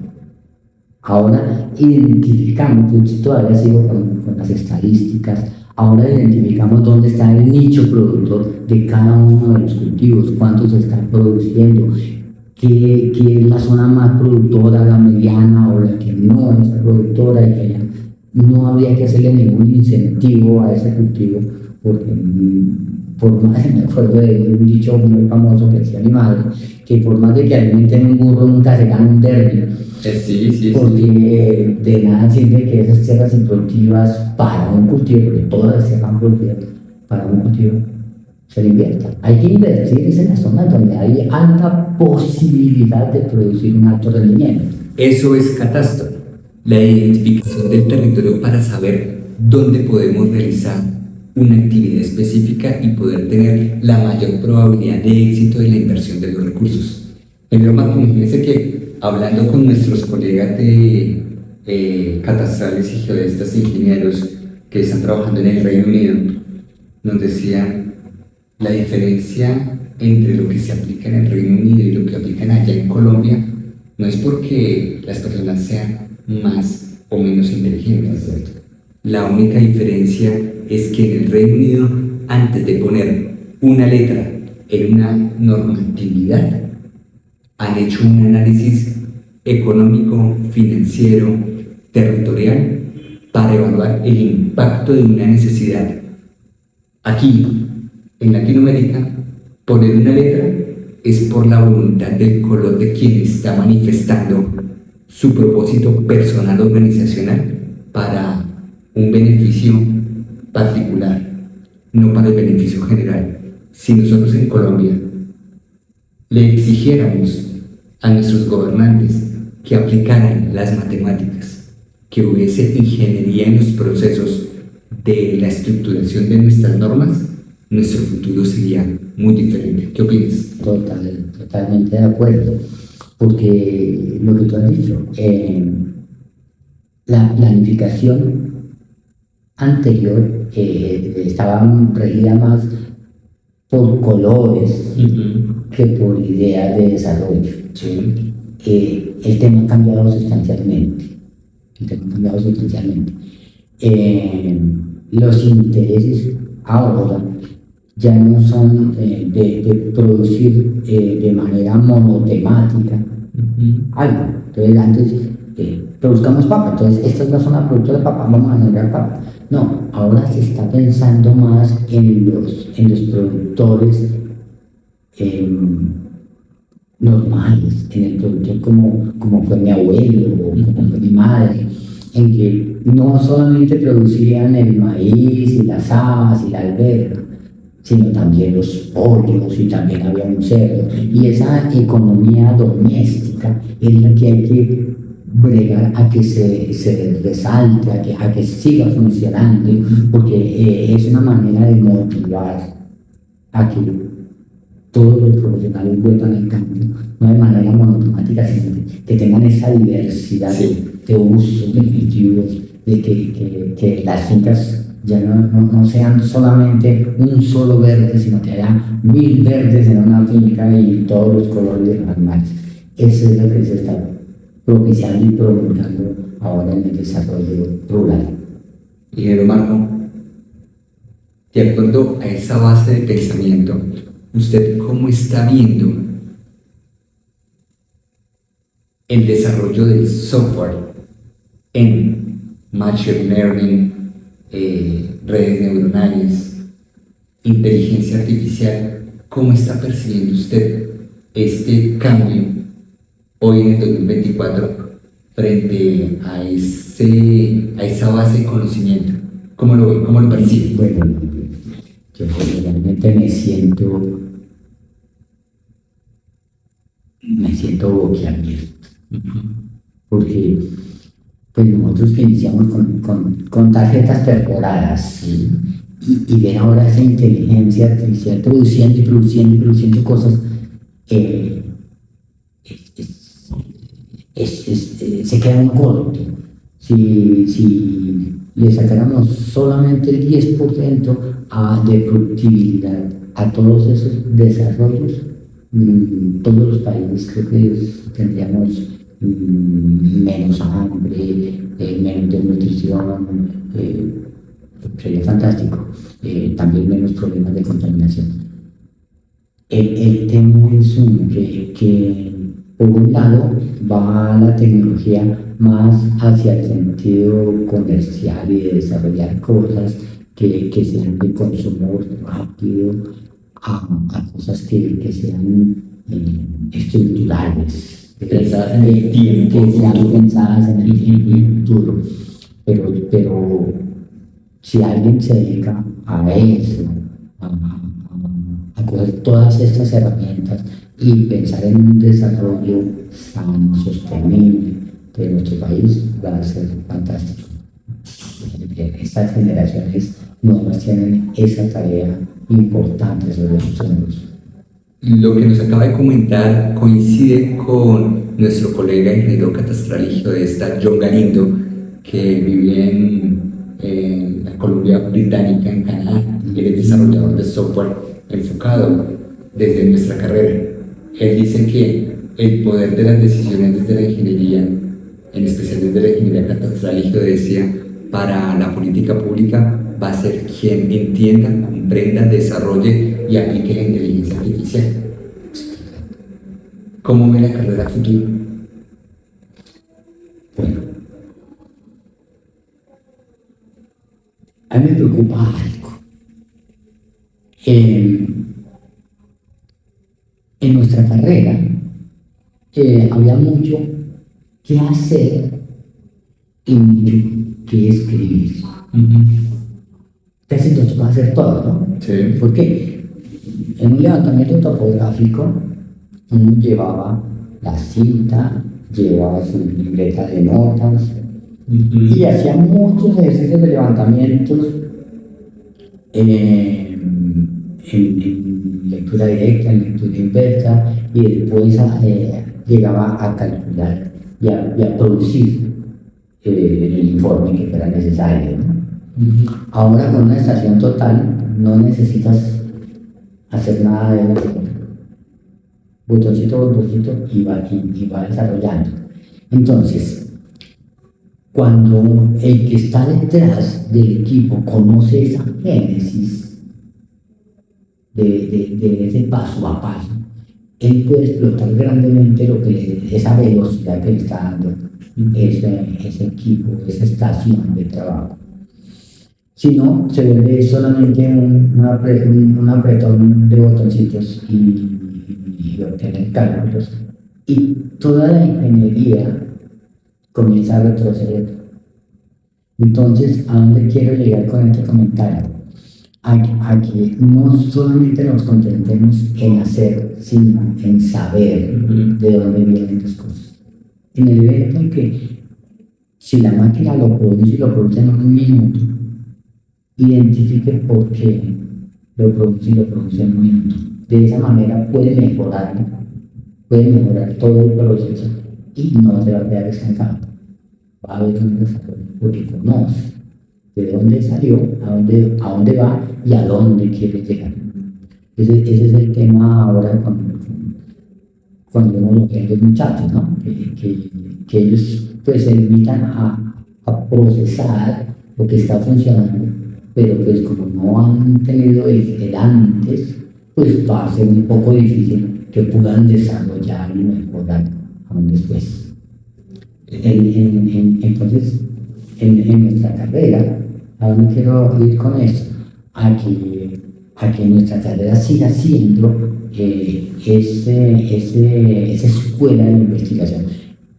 Ahora identificamos, yo todavía sigo con las estadísticas, ahora identificamos dónde está el nicho productor de cada uno de los cultivos, cuánto se está produciendo, qué es la zona más productora, la mediana o la que no es productora, y que ya no habría que hacerle ningún incentivo a ese cultivo, porque por más, me acuerdo de un dicho muy famoso que decía mi madre, que por más de que alimenten un burro nunca se gana un derby. Sí. Porque de nada sirve que esas tierras improductivas para un cultivo, porque todas las tierras productivas para un cultivo se le invierta. Hay que invertir en las zonas donde hay alta posibilidad de producir un alto rendimiento. Eso es catastro, la identificación del territorio para saber dónde podemos realizar una actividad específica y poder tener la mayor probabilidad de éxito de la inversión de los recursos. Pero Marco, imagínense que hablando con nuestros colegas de catastrales y geodestas e ingenieros que están trabajando en el Reino Unido, nos decían la diferencia entre lo que se aplica en el Reino Unido y lo que aplican allá en Colombia no es porque las personas sean más o menos inteligentes. La única diferencia es que en el Reino Unido, antes de poner una letra en una normatividad, han hecho un análisis económico, financiero, territorial para evaluar el impacto de una necesidad. Aquí, en Latinoamérica, poner una letra es por la voluntad del color de quien está manifestando su propósito personal organizacional para un beneficio particular, no para el beneficio general. Si nosotros en Colombia le exigiéramos a nuestros gobernantes que aplicaran las matemáticas, que hubiese ingeniería en los procesos de la estructuración de nuestras normas, nuestro futuro sería muy diferente. ¿Qué opinas? Totalmente de acuerdo, porque lo que tú has dicho, la planificación anterior estaba regida más por colores que por ideas de desarrollo. Sí. El tema ha cambiado sustancialmente. Los intereses ahora ya no son de producir de manera monotemática algo. Entonces antes produzcamos papa, entonces esta es una zona productora de papa, vamos a sembrar papa. No, ahora se está pensando más en los productores normales, en el productor como fue mi abuelo o como fue mi madre, en que no solamente producían el maíz y las habas y la alberga, sino también los pollos y también había un cerdo. Y esa economía doméstica es la que hay que bregar a que se resalte, a que siga funcionando, porque es una manera de motivar a que todos los profesionales vuelvan al campo, no de manera monotemática, sino que tengan esa diversidad de usos, de cultivos, de que las fincas ya no sean solamente un solo verde, sino que haya 1000 verdes en una finca y todos los colores de los animales. Eso es lo que se está propiciando y prolongando ahora en el desarrollo rural. Ingeniero Marco, de acuerdo a esa base de pensamiento, ¿usted cómo está viendo el desarrollo del software en machine learning, redes neuronales, inteligencia artificial? ¿Cómo está percibiendo usted este cambio hoy en el 2024 frente a esa base de conocimiento? ¿Cómo lo ve? ¿Cómo lo percibe? Bueno, yo realmente me siento boquiabierto, porque pues nosotros que iniciamos con tarjetas perforadas, ¿sí? y ver ahora esa inteligencia artificial produciendo cosas, se queda un corto. Si le sacáramos solamente el 10% de productividad a todos esos desarrollos, todos los países creo que tendríamos menos hambre, menos desnutrición, sería fantástico, también menos problemas de contaminación. El tema es que por un lado va la tecnología más hacia el sentido comercial y de desarrollar cosas que sean de consumo rápido, a cosas que sean estructurales, pensadas en el tiempo, que sean pensadas en el tiempo y el futuro. Pero si alguien se dedica a eso, a coger todas estas herramientas y pensar en un desarrollo sano, sostenible de nuestro país, va a ser fantástico. Estas generaciones nuevas tienen esa tarea importante sobre sus hombros. Lo que nos acaba de comentar coincide con nuestro colega ingeniero catastral y geodesta John Galindo, que vive en la Columbia Británica, en Canadá. Él es desarrollador de software enfocado desde nuestra carrera. Él dice que el poder de las decisiones desde la ingeniería, en especial desde la ingeniería catastral y geodesia, para la política pública va a ser quien entienda, comprenda, desarrolle y aplique la inteligencia artificial. ¿Cómo ve la carrera futura? Bueno, a mí me preocupa algo. En nuestra carrera había mucho que hacer y mucho que escribir. Casi nos tocaba hacer todo, ¿no? Sí. ¿Por qué? En un levantamiento topográfico uno llevaba la cinta, llevaba su libreta de notas y hacía muchos ejercicios de levantamientos en lectura directa, en lectura inversa, y después llegaba a calcular y a producir el informe que fuera necesario, ¿no? Ahora con una estación total no necesitas hacer nada de eso. Botoncito y va desarrollando. Entonces, cuando el que está detrás del equipo conoce esa génesis de ese paso a paso, él puede explotar grandemente esa velocidad que le está dando ese equipo, esa estación de trabajo. Si no, se vuelve solamente un apretón de botoncitos y obtener cálculos, y toda la ingeniería comienza a retroceder Entonces, ¿a dónde quiero llegar con este comentario? A que no solamente nos concentremos en hacer, sino en saber de dónde vienen las cosas. En el evento en que si la máquina lo produce y lo produce en un minuto, identifique por qué lo produce y lo produce en un minuto. De esa manera puede mejorar todo el proceso y no se va a quedar estancado. Va a haber un desarrollo porque conoce de dónde salió, a dónde va y a dónde quiere llegar. Ese es el tema ahora cuando uno lo ve en los muchachos, ¿no? Que ellos pues se limitan a procesar lo que está funcionando, pero pues como no han tenido el antes, pues va a ser un poco difícil que puedan desarrollar y mejorar aún después. Entonces, en nuestra carrera, ¿a dónde quiero ir con esto? A que nuestra carrera siga siendo esa escuela de investigación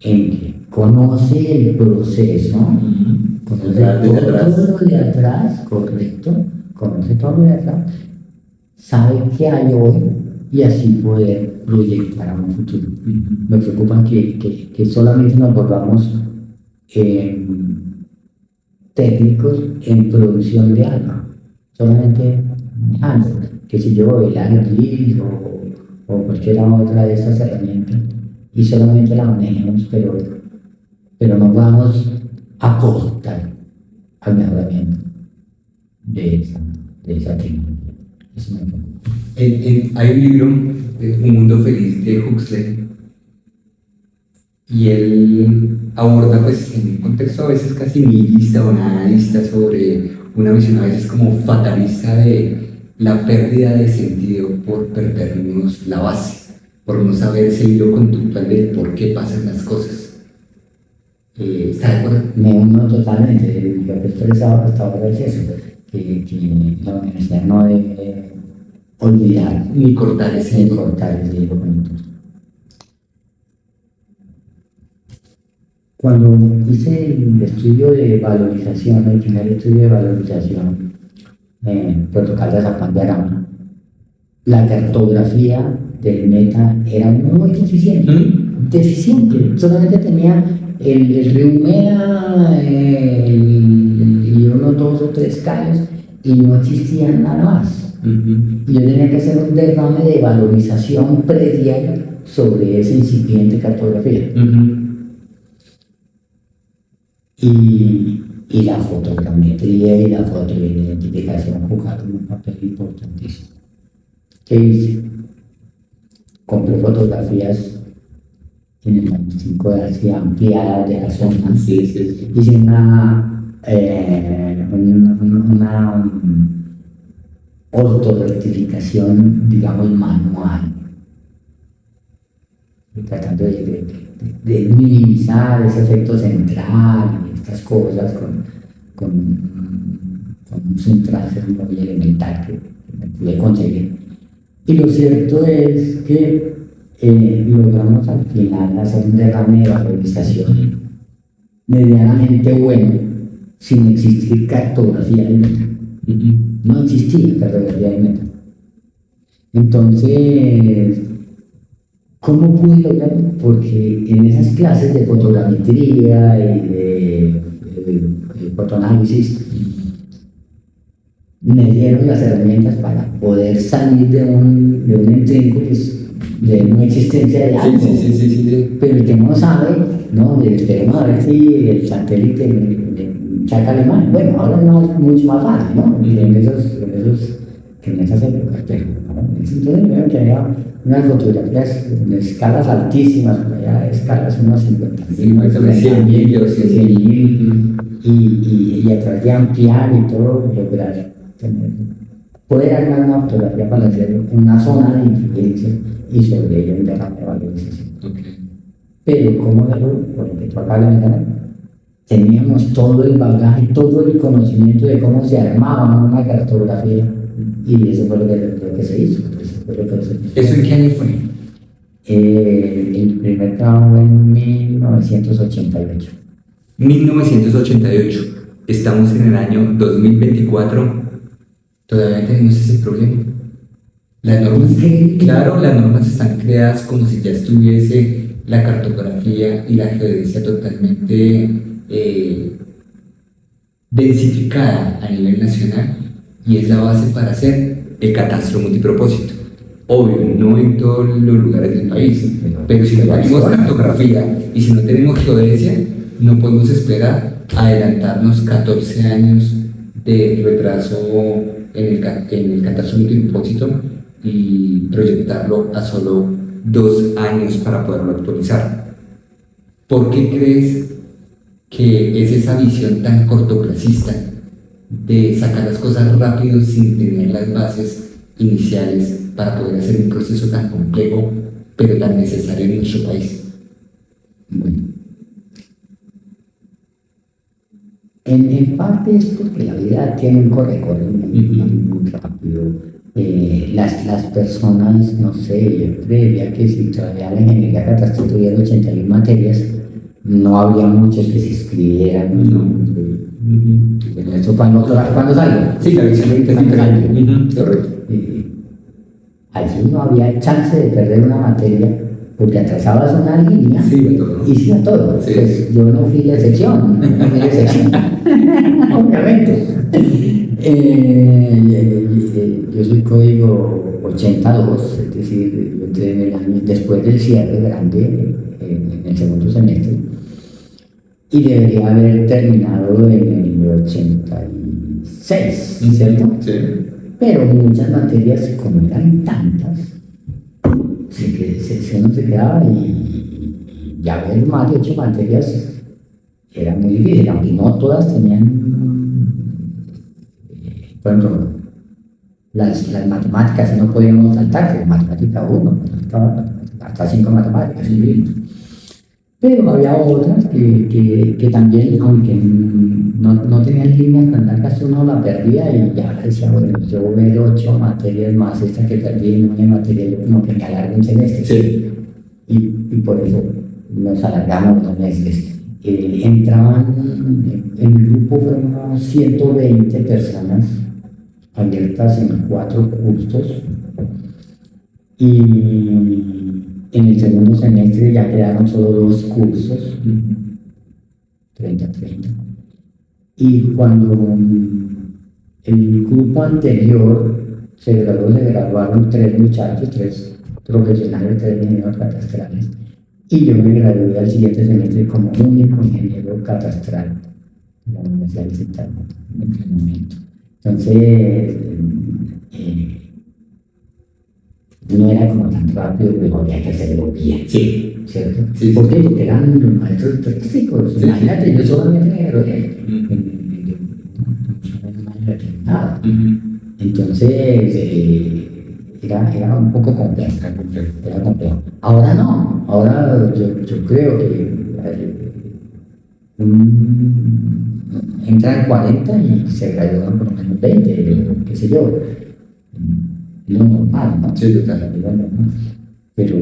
en que conoce el proceso, conoce todo lo de atrás, correcto, conoce todo lo de atrás, sabe qué hay hoy y así poder proyectar a un futuro. Me preocupa que solamente nos volvamos técnicos en producción de algo, solamente manejando, que si yo el ANSYS o cualquier otra de estas herramientas y solamente la manejemos, pero no vamos a aportar al mejoramiento de esa tecnología. Eso me preocupa. Hay un libro, Un Mundo Feliz, de Huxley, y él aborda, pues, en un contexto a veces casi nihilista o nihilista, sobre una visión a veces como fatalista de la pérdida de sentido por perdernos la base, por no saber ese hilo conductual de por qué pasan las cosas. ¿Está de acuerdo? Me uno totalmente. Lo que he expresado hasta ahora es eso, que la universidad no debe olvidar Ni cortar ese ni hilo. cortar ese hilo conductual. Cuando hice el estudio de valorización, el primer estudio de valorización en Puerto Caldas, San Juan de Arama, la cartografía del meta era muy deficiente, solamente tenía el río Mea y unos 2 o 3 callos y no existía nada más. Y yo tenía que hacer un derrame de valorización predial sobre esa incipiente cartografía. Y la fotogrametría y la fotoidentificación jugaron un papel importantísimo. ¿Qué hice? Compré fotografías en el magnífico de Asia ampliadas de la zona. Hice una ortorrectificación, digamos, manual, tratando de minimizar ese efecto central y estas cosas con un central muy elemental que me pude conseguir. Y lo cierto es que logramos al final hacer un derrame de valorización medianamente bueno, sin existir cartografía del meta. No existía cartografía del meta. Entonces, ¿cómo pude lograrlo? Porque en esas clases de fotogrametría y de fotoanálisis me dieron las herramientas para poder salir de un entrenco de no existencia de algo. Sí. Pero el que no sabe, no, esperemos a ver si el satélite le saca alemán. Bueno, ahora no es mucho más fácil, ¿no? En esas épocas, pero ¿no? Entonces veo que había unas fotografías de escalas altísimas, ya escalas unos 50.000, y a través de ampliar y todo, lograr poder armar una fotografía para hacer una zona de influencia y sobre ello un derrame de valorización. Pero ¿cómo lo por lo que tú acabas de mencionar? Teníamos todo el bagaje, todo el conocimiento de cómo se armaba una cartografía y eso fue lo que se hizo. ¿Eso en qué año fue? El primer trabajo en 1988. 1988. estamos en el año 2024, todavía tenemos ese problema. Las normas, claro, las normas están creadas como si ya estuviese la cartografía y la geodesia totalmente densificada a nivel nacional, y es la base para hacer el catastro multipropósito. Obvio, no en todos los lugares del país, pero si no tenemos cartografía y si no tenemos geodesia, no podemos esperar adelantarnos 14 años de retraso en el catastro multipropósito y proyectarlo a solo 2 años para poderlo actualizar. ¿Por qué crees que es esa visión tan cortoplacista de sacar las cosas rápido sin tener las bases iniciales para poder hacer un proceso tan complejo pero tan necesario en nuestro país? Bueno, en parte es porque la vida tiene un corre-corre muy rápido. Las personas, no sé, yo creería que si todavía la ingeniería catastral tuviera 81 materias, no habría muchos que se inscribieran. Bueno, ¿esto cuándo salió? Sí, la visión de Correcto. Allí no había chance de perder una materia porque atrasabas una línea y sí a todo. Sí. Pues yo no fui la excepción, obviamente. Yo soy código 82, es decir, yo entré en el año después del cierre grande en el segundo semestre y debería haber terminado en el 86, ¿cierto? Sí. Pero muchas materias, como eran tantas, uno se quedaba y ya ver más de 8 materias era muy difícil, aunque no todas tenían, por ejemplo, las matemáticas no podíamos saltarse, matemática 1, hasta 5 matemáticas, pero había otras que también, aunque no tenían líneas tan largas, uno la perdía y ya decía, bueno, yo voy a ver 8 materias más esta que perdí en 9 materias, yo como que me alargo un semestre. Sí. Y por eso nos alargamos 2 meses. Entraban, en el grupo fueron unos 120 personas abiertas en 4 cursos y en el segundo semestre ya quedaron solo 2 cursos, 30. Y cuando el grupo anterior se graduaron 3 muchachos, 3 profesionales, 3 ingenieros catastrales. Y yo me gradué al siguiente semestre como único ingeniero catastral de la Universidad del Central en aquel momento. Entonces, no era como tan rápido, pero había que hacerlo bien. Sí. ¿Cierto? Sí. ¿Por qué? Porque eran los maestros prácticos. Sí. Imagínate, yo solamente me gradué nada. Entonces, era un poco complejo. Era complejo. Ahora no. Ahora yo creo que entran 40 y se gradúan por lo menos 20, qué sé yo. Lo normal, ¿no? Sí, total. Lo normal. Pero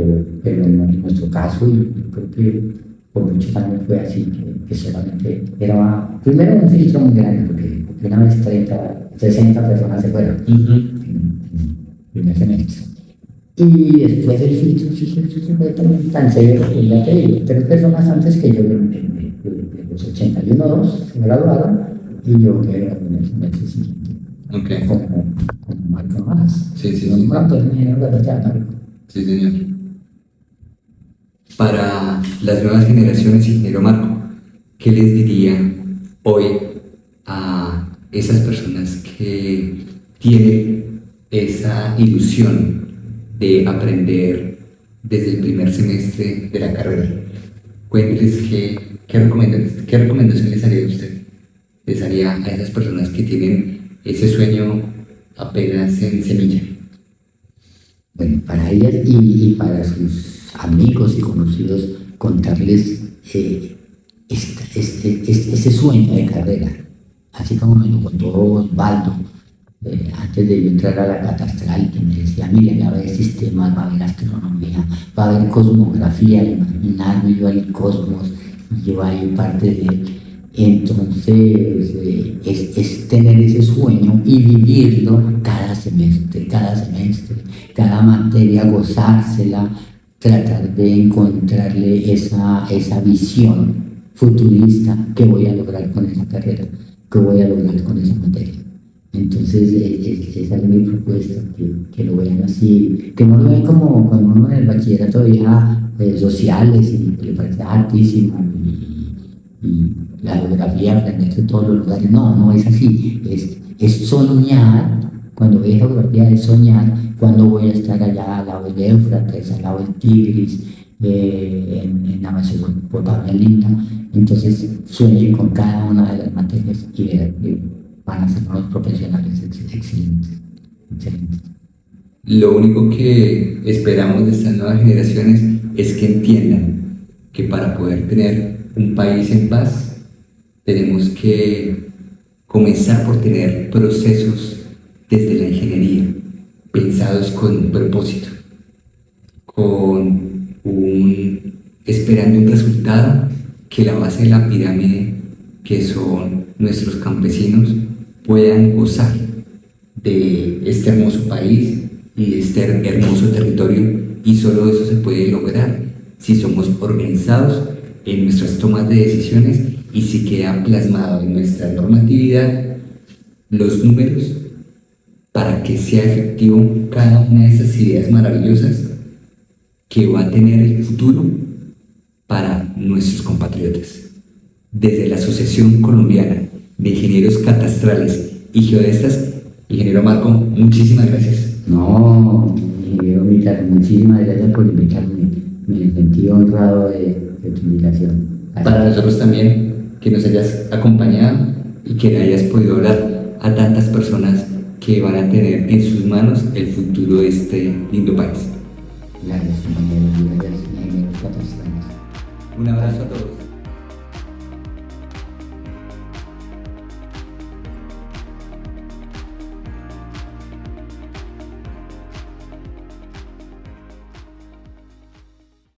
en nuestro caso, y creo que por muchos años fue así, que solamente era primero un filtro muy grande, porque una vez 60 personas se fueron en primer semestre. Y después el filtro fue tan severo, pues ya te digo, 3 personas antes que yo, de los 81, 2 se graduaron, y yo me gradué en el semestre siguiente. Okay. Como Marco más. Sí. No, Sí, señor. Para las nuevas generaciones, ingeniero Marco, ¿qué les diría hoy a esas personas que tienen esa ilusión de aprender desde el primer semestre de la carrera? Cuénteles qué recomendación les haría usted. Les haría a esas personas que tienen ese sueño apenas en semilla. Bueno, para ellas y para sus amigos y conocidos, contarles ese sueño de carrera, así como me lo contó Osvaldo antes de yo entrar a la catastral, que me decía, mira, ya va a haber sistemas, va a haber astronomía, va a haber cosmografía, imaginarme yo al cosmos, yo ahí parte de él. Entonces, es tener ese sueño y vivirlo cada semestre, cada materia, gozársela, tratar de encontrarle esa visión futurista que voy a lograr con esa carrera, que voy a lograr con esa materia. Entonces, esa es mi propuesta, que lo vean así, que no lo vean como cuando uno en el bachillerato veía sociales y le parece hartísimo y la geografía, aprenderse de todos los lugares. No, no es así, es soñar. Cuando veis geografía es soñar cuando voy a estar allá al lado del Éufrates, al lado del Tigris, en la Mesopotamia linda. Entonces sueñen con cada una de las materias y verán que van a ser unos profesionales excelentes. Lo único que esperamos de estas nuevas generaciones es que entiendan que para poder tener un país en paz tenemos que comenzar por tener procesos desde la ingeniería pensados con un propósito, esperando un resultado, que la base de la pirámide, que son nuestros campesinos, puedan gozar de este hermoso país y de este hermoso territorio, y solo eso se puede lograr si somos organizados en nuestras tomas de decisiones y si queda plasmado en nuestra normatividad los números para que sea efectivo cada una de esas ideas maravillosas que va a tener el futuro para nuestros compatriotas. Desde la Asociación Colombiana de Ingenieros Catastrales y Geodestas, ingeniero Marco, muchísimas gracias. No, ingeniero Mitar, muchísimas gracias por invitarme. Me sentí honrado de tu invitación. Para nosotros también, que nos hayas acompañado y que le hayas podido hablar a tantas personas que van a tener en sus manos el futuro de este lindo país. Gracias, compañeros. Gracias, ingenieros catastrales. Un abrazo a todos.